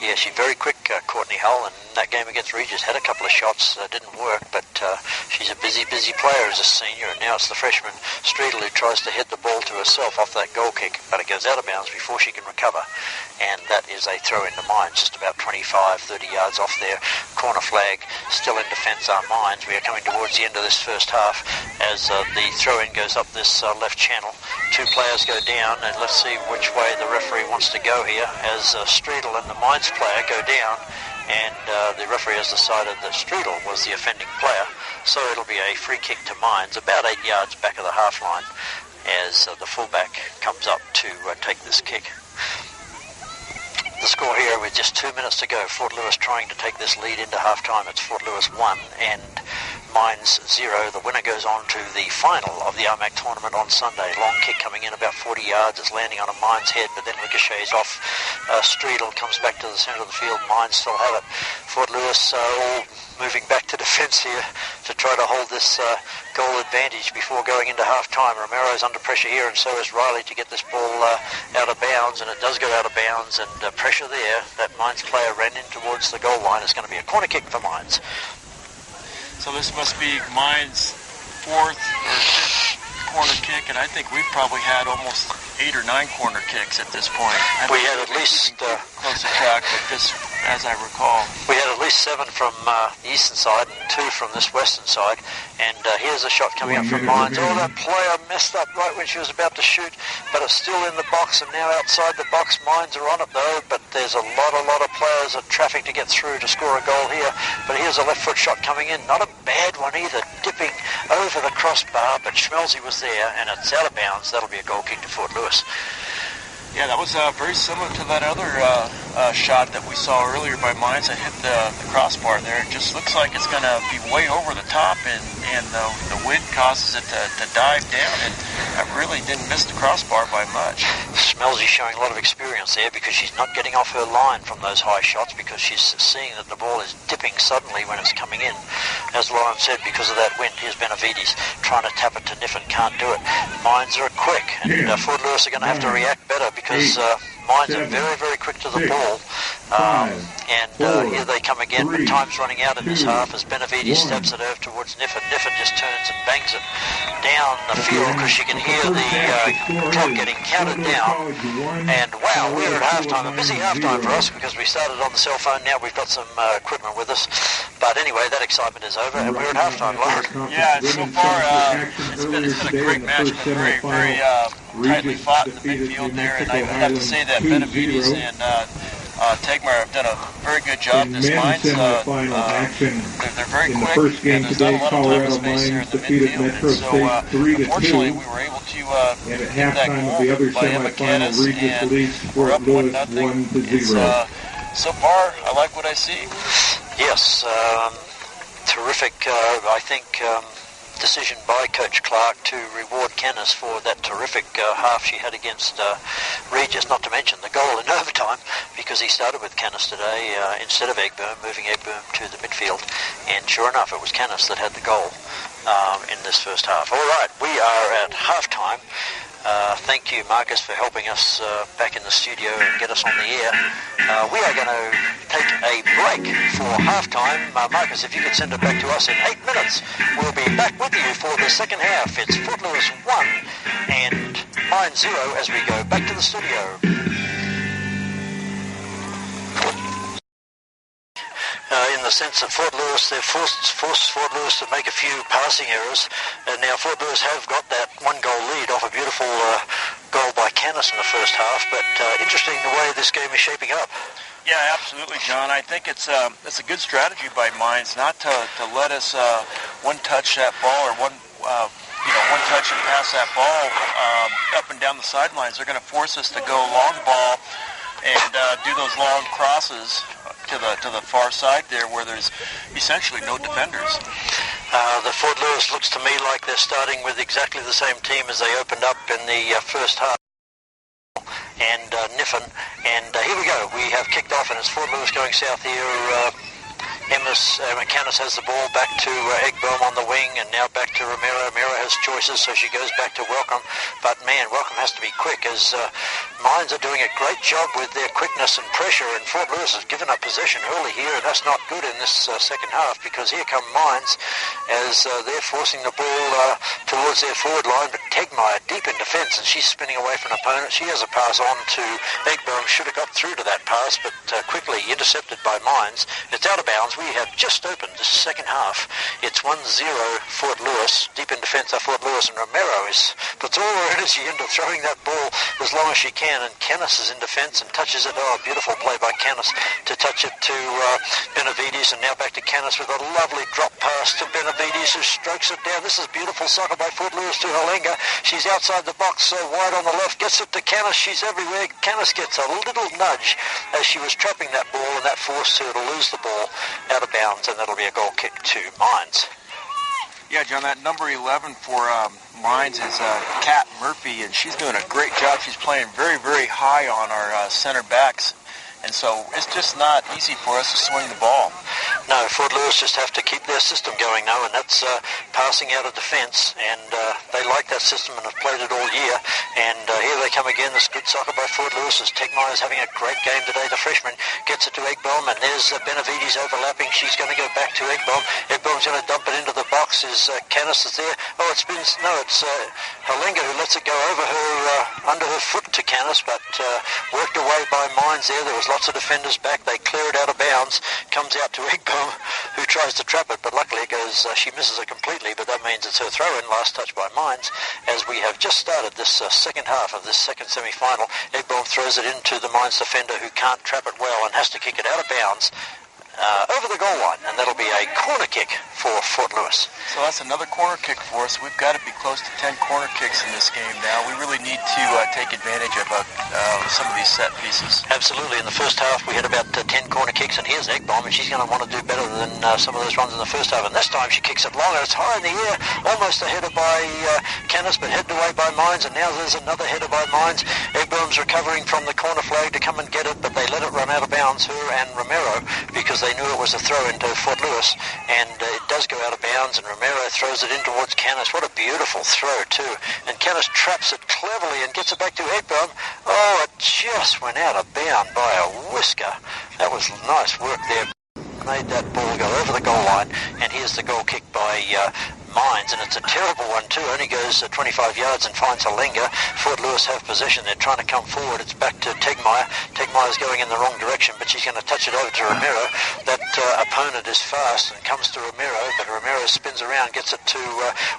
Yeah, she's very quick, Courtney Hull, and that game against Regis had a couple of shots that didn't work, but she's a busy player as a senior, and now it's the freshman Streetel who tries to hit the ball to herself off that goal kick, but it goes out of bounds before she can recover, and that is a throw into Mines, just about 25, 30 yards off there. Corner flag, still in defence are Mines. We are coming towards the end of this first half as the throw-in goes up this left channel. Two players go down, and let's see which way the referee wants to go here as Streetel and the Mines player go down, and the referee has decided that Streetel was the offending player, so it'll be a free kick to Mines about 8 yards back of the half line as the fullback comes up to take this kick. The score here with just 2 minutes to go. Fort Lewis trying to take this lead into half-time. It's Fort Lewis 1 and Mines 0. The winner goes on to the final of the RMAC tournament on Sunday. Long kick coming in about 40 yards. It's landing on a Mines head, but then ricochets off. Streetel comes back to the centre of the field. Mines still have it. Fort Lewis all moving back to defence here to try to hold this goal advantage before going into half-time. Romero's under pressure here, and so is Riley to get this ball out of bounds, and it does go out of bounds, and pressure there. That Mines player ran in towards the goal line. It's going to be a corner kick for Mines. So this must be Mines' fourth or fifth corner kick, and I think we've probably had almost 8 or 9 corner kicks at this point. We had at least close to track, but this, as I recall, we had at least 7 from the eastern side and 2 from this western side. And here's a shot coming up from Mines. Oh, that player messed up right when she was about to shoot, but it's still in the box, and now outside the box. Mines are on it though, but there's a lot of players of traffic to get through to score a goal here. But here's a left foot shot coming in, not a bad one either, dipping over the crossbar, but Schmelzy was there, and it's out of bounds. That'll be a goal kick to Fort Lewis. Yeah, that was very similar to that other shot that we saw earlier by Mines that hit the crossbar there. It just looks like it's going to be way over the top, and the wind causes it to dive down, and that really didn't miss the crossbar by much. Schmelzy showing a lot of experience there because she's not getting off her line from those high shots because she's seeing that the ball is dipping suddenly when it's coming in. As Lauren said, because of that wind, here's Benavides trying to tap it to Niffen, can't do it. Mines are quick, and Fort Lewis are going to have to react better because Mines are very quick to the ball. Here they come again, but time's running out in this half as Benavides stabs it over towards Niffen. Niffen just turns and bangs it down the field because she can hear the clock getting counted down. And wow, we're at halftime, a busy halftime for us because we started on the cell phone. Now we've got some equipment with us. But anyway, that excitement is over and we're at halftime, Lauren. Yeah, so far it's been a great match, but very tightly fought in the midfield there, and I have to say that Benavides and Tegmar have done a very good job. This Mines, they're very quick, and there's not a lot of time and space here in the midfield, and so unfortunately we were able to get that goal by Emma Caddis, and we're up 1-0. So far, I like what I see. Yes, terrific, I think, decision by Coach Clark to reward Canis for that terrific half she had against Regis, not to mention the goal in overtime, because he started with Canis today instead of Egboom, moving Egboom to the midfield, and sure enough it was Canis that had the goal in this first half. All right, we are at halftime. Thank you, Marcus, for helping us back in the studio and get us on the air. We are going to take a break for halftime. Marcus, if you could send it back to us in 8 minutes, we'll be back with you for the second half. It's Fort Lewis 1 and Mines 0 as we go back to the studio. In the sense that Fort Lewis, they've forced Fort Lewis to make a few passing errors, and now Fort Lewis have got that 1-goal lead off a beautiful goal by Canis in the first half, but interesting the way this game is shaping up. Yeah, absolutely, John. I think it's a good strategy by Mines not to let us one-touch that ball or one touch and pass that ball up and down the sidelines. They're going to force us to go long ball and do those long crosses to the far side there where there's essentially no defenders. The Fort Lewis looks to me like they're starting with exactly the same team as they opened up in the first half. And Niffen, and here we go. We have kicked off, and it's Fort Lewis going south here Emma Canis has the ball back to Eggbom on the wing, and now back to Romero. Romero has choices, so she goes back to Welcome. But man, Welcome has to be quick, as Mines are doing a great job with their quickness and pressure, and Fort Lewis has given up possession early here, and that's not good in this second half, because here come Mines as they're forcing the ball towards their forward line. But Tegmeyer deep in defence, and she's spinning away from an opponent. She has a pass on to Eggbom. Should have got through to that pass, but quickly intercepted by Mines. It's out of bounds. We have just opened the second half. It's 1-0 Fort Lewis. Deep in defence are Fort Lewis, and Romero puts all her energy into throwing that ball as long as she can, and Canis is in defence and touches it. Oh, beautiful play by Canis to touch it to Benavides, and now back to Canis with a lovely drop pass to Benavides, who strokes it down. This is beautiful soccer by Fort Lewis to Halenga. She's outside the box, wide on the left, gets it to Canis. She's everywhere. Canis gets a little nudge as she was trapping that ball, and that forced her to lose the ball out of bounds, and that'll be a goal kick to Mines. Yeah, John, that number 11 for Mines is Kat Murphy, and she's doing a great job. She's playing very, very high on our center backs, and so it's just not easy for us to swing the ball. No, Fort Lewis just have to keep their system going now, and that's passing out of defence, and they like that system and have played it all year. And here they come again. This good soccer by Fort Lewis, as Tegmeyer is having a great game today. The freshman gets it to Eggbom, and there's Benavides overlapping. She's going to go back to Eggbom. Eggbom's going to dump it into the box. Canis is there. Oh, it's Halenga who lets it go over her, under her foot to Canis, but worked away by Mines there. There was lots of defenders back. They clear it out of bounds. Comes out to Eggbom, who tries to trap it, but luckily it goes, she misses it completely, but that means it's her throw-in, last touch by Mines, as we have just started this second half of this second semi-final. Eggbom throws it into the Mines defender, who can't trap it well and has to kick it out of bounds over the goal line, and that'll be a corner kick for Fort Lewis. So that's another corner kick for us. We've got to be close to 10 corner kicks in this game now. We really need to take advantage of some of these set pieces. Absolutely. In the first half, we had about 10 corner kicks, and here's Eggbom, and she's going to want to do better than some of those runs in the first half. And this time she kicks it long, and it's high in the air, almost a header by Canis, but headed away by Mines, and now there's another header by Mines. Eggbom's recovering from the corner flag to come and get it, but they let it run out of bounds, her and Romero, because they knew it was a throw into Fort Lewis, and it does go out of bounds, and Romero throws it in towards Canis. What a beautiful throw too, and Canis traps it cleverly and gets it back to Eggbom. Oh, it just went out of bound by a whisker. That was nice work there. Made that ball go over the goal line, and here's the goal kick by Mines, and it's a terrible one too. Only goes 25 yards and finds Halenga. Fort Lewis have possession. They're trying to come forward. It's back to Tegmeyer. Tegmeyer's going in the wrong direction, but she's going to touch it over to Romero. That opponent is fast and comes to Romero, but Romero spins around, gets it to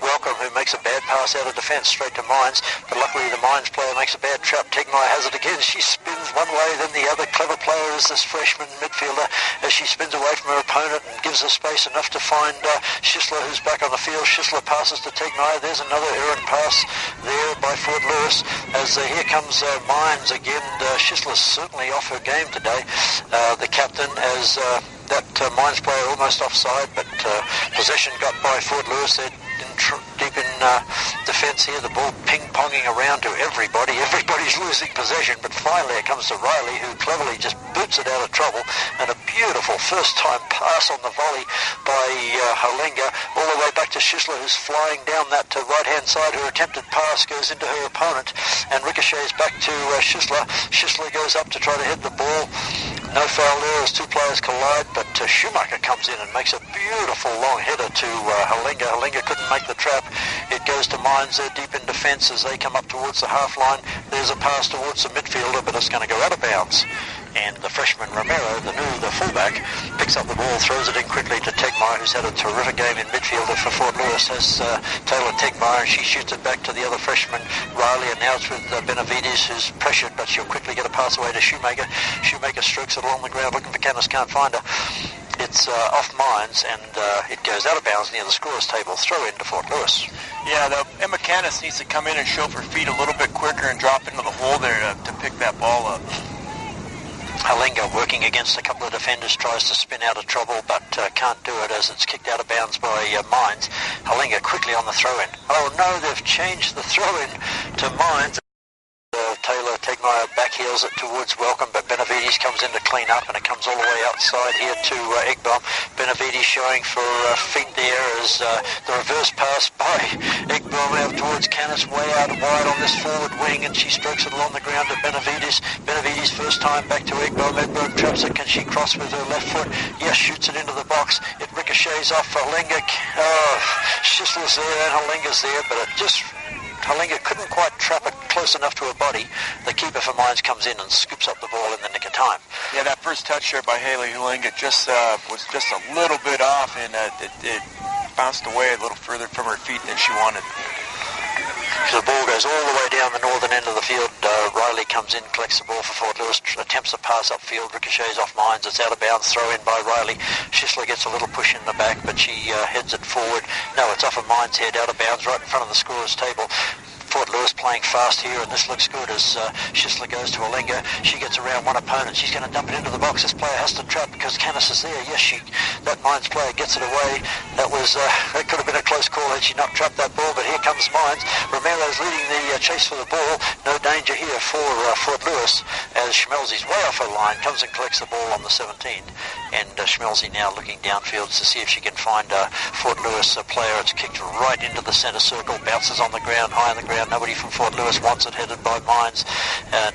Welcome, who makes a bad pass out of defence straight to Mines, but luckily the Mines player makes a bad trap. Tegmeyer has it again. She spins one way, then the other. Clever player is this freshman midfielder, as she spins away from her opponent and gives her space enough to find Schisler, who's back on the field. Schisler passes to Tegmeyer. There's another errant pass there by Fort Lewis, as here comes Mines again. Schisler's certainly off her game today, the captain, as that Mines player almost offside, but possession got by Fort Lewis. They're deep in defence here. The ball ping-ponging around to everybody. Everybody's losing possession, but finally it comes to Riley, who cleverly just boots it out of trouble, and a beautiful first-time pass on the volley by Halenga, all the way back to Schisler, who's flying down that right-hand side. Her attempted pass goes into her opponent and ricochets back to Schisler. Schisler goes up to try to hit the ball. No foul there as two players collide, but Schumacher comes in and makes a beautiful long header to Halenga. Halenga couldn't make the trap. It goes to Mines there deep in defence as they come up towards the half line. There's a pass towards the midfielder, but it's going to go out of bounds. And the freshman Romero, the fullback, picks up the ball, throws it in quickly to Tegmeyer, who's had a terrific game in midfielder for Fort Lewis, has Taylor Tegmeyer, and she shoots it back to the other freshman, Riley, and now it's with Benavides, who's pressured, but she'll quickly get a pass away to Shoemaker. Shoemaker strokes it along the ground, looking for Canis, can't find her. It's off Mines, and it goes out of bounds near the scorer's table. Throw in to Fort Lewis. Yeah, Emma Canis needs to come in and show her feet a little bit quicker and drop into the hole there to pick that ball up. Halenga, working against a couple of defenders, tries to spin out of trouble, but can't do it as it's kicked out of bounds by Mines. Halenga quickly on the throw-in. Oh no, they've changed the throw-in to Mines. Taylor. Tegmeyer backheels it towards Welcome, but Benavides comes in to clean up, and it comes all the way outside here to Egbaum. Benavides showing for feet there as the reverse pass by Egbaum out towards Canis, way out wide on this forward wing, and she strokes it along the ground to Benavides. Benavides first time back to Egbaum. Egbaum traps it. Can she cross with her left foot? Yes, shoots it into the box. It ricochets off Halinga. Schisler's there and Halinga's there, but it just... Halinga couldn't quite trap it close enough to her body. The keeper for Mines comes in and scoops up the ball in the nick of time. Yeah, that first touch there by Haley Halinga just was just a little bit off, and it bounced away a little further from her feet than she wanted. So the ball goes all the way down the northern end of the field. Riley comes in, collects the ball for Fort Lewis, attempts a pass upfield, ricochets off Mines. It's out of bounds, throw in by Riley. Schisler gets a little push in the back, but she heads it forward. No, it's off of Mines' head, out of bounds, right in front of the scorer's table. Fort Lewis playing fast here, and this looks good as Schisler goes to Halinga. She gets around one opponent. She's going to dump it into the box. This player has to trap because Canis is there. Yes, that Mines player gets it away. That could have been a close call had she not trapped that ball, but here comes Mines. Romero's leading the chase for the ball. No danger here for Fort Lewis as Schmelzy's way off her line, comes and collects the ball on the 17. And Schmelzy now looking downfield to see if she can find Fort Lewis player. It's kicked right into the center circle, bounces on the ground, high on the ground. Nobody from Fort Lewis wants it, headed by Mines.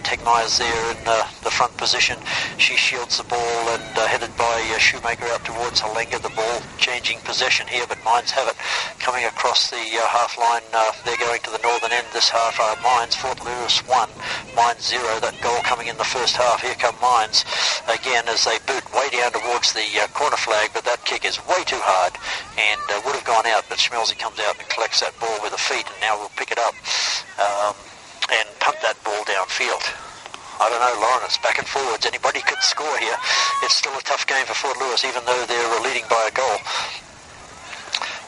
Tegmeyer's there in the front position. She shields the ball and headed by Shoemaker out towards Halinga. The ball changing possession here, but Mines have it coming across the half line. They're going to the northern end this half. Mines, Fort Lewis 1, Mines 0. That goal coming in the first half. Here come Mines again as they boot way down towards the corner flag, but that kick is way too hard and would have gone out, but Schmelzy comes out and collects that ball with her feet, and now we'll pick it up and punt that ball downfield. I don't know, Lauren, it's back and forwards. Anybody could score here. It's still a tough game for Fort Lewis, even though they're leading by a goal.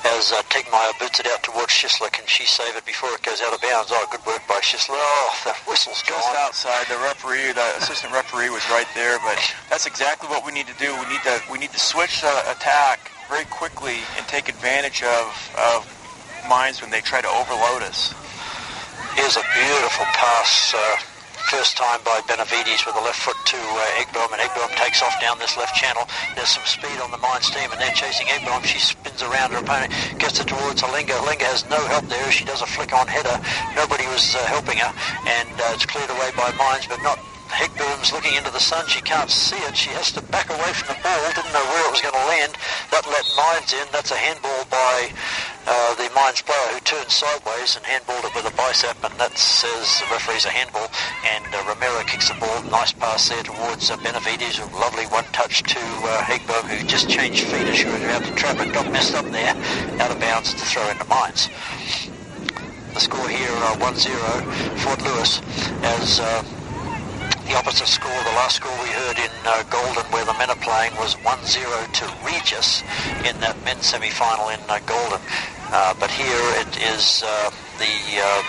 As Tegmeyer boots it out towards Schisler. Can she save it before it goes out of bounds? Oh, good work by Schisler. Oh, the whistle's gone. Just outside. The referee, the assistant referee was right there, but that's exactly what we need to do. We need to switch the attack very quickly and take advantage of Mines when they try to overload us. Here's a beautiful pass. First time by Benavides with the left foot to Egbaum, and Egbaum takes off down this left channel. There's some speed on the Mines team, and they're chasing Egbaum. She spins around her opponent, gets it towards Halinga. Halinga has no help there. She does a flick-on header. Nobody was helping her, and it's cleared away by Mines, but not. Hegboom's looking into the sun. She can't see it. She has to back away from the ball. Didn't know where it was going to land. That let Mines in. That's a handball by the Mines player who turned sideways and handballed it with a bicep, and that says the referee's a handball. And Romero kicks the ball. Nice pass there towards Benavides. A lovely one-touch to Hegboom, who just changed feet as she was about to trap it. Got messed up there. Out of bounds to throw into Mines. The score here, 1-0, Fort Lewis, as... the opposite score, the last score we heard in Golden, where the men are playing, was 1-0 to Regis in that men's semi-final in Golden. But here it is the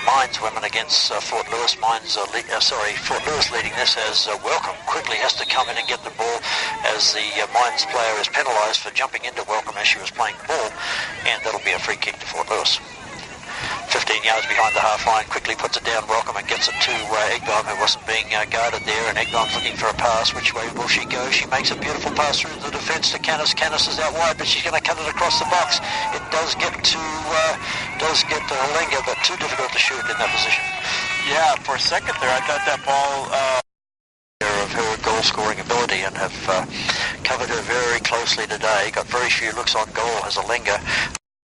Mines women against Fort Lewis. Fort Lewis leading this as Welcome quickly has to come in and get the ball as the Mines player is penalised for jumping into Welcome as she was playing the ball, and that'll be a free kick to Fort Lewis. 15 yards behind the half line, quickly puts it down Welcome and gets it to Egbaum, who wasn't being guarded there, and Egbaum's looking for a pass. Which way will she go? She makes a beautiful pass through the defence to Canis. Canis is out wide, but she's going to cut it across the box. It does get to Halinga, but too difficult to shoot in that position. Yeah, for a second there, I thought that ball... of her goal-scoring ability, and have covered her very closely today. Got very few looks on goal as Halinga.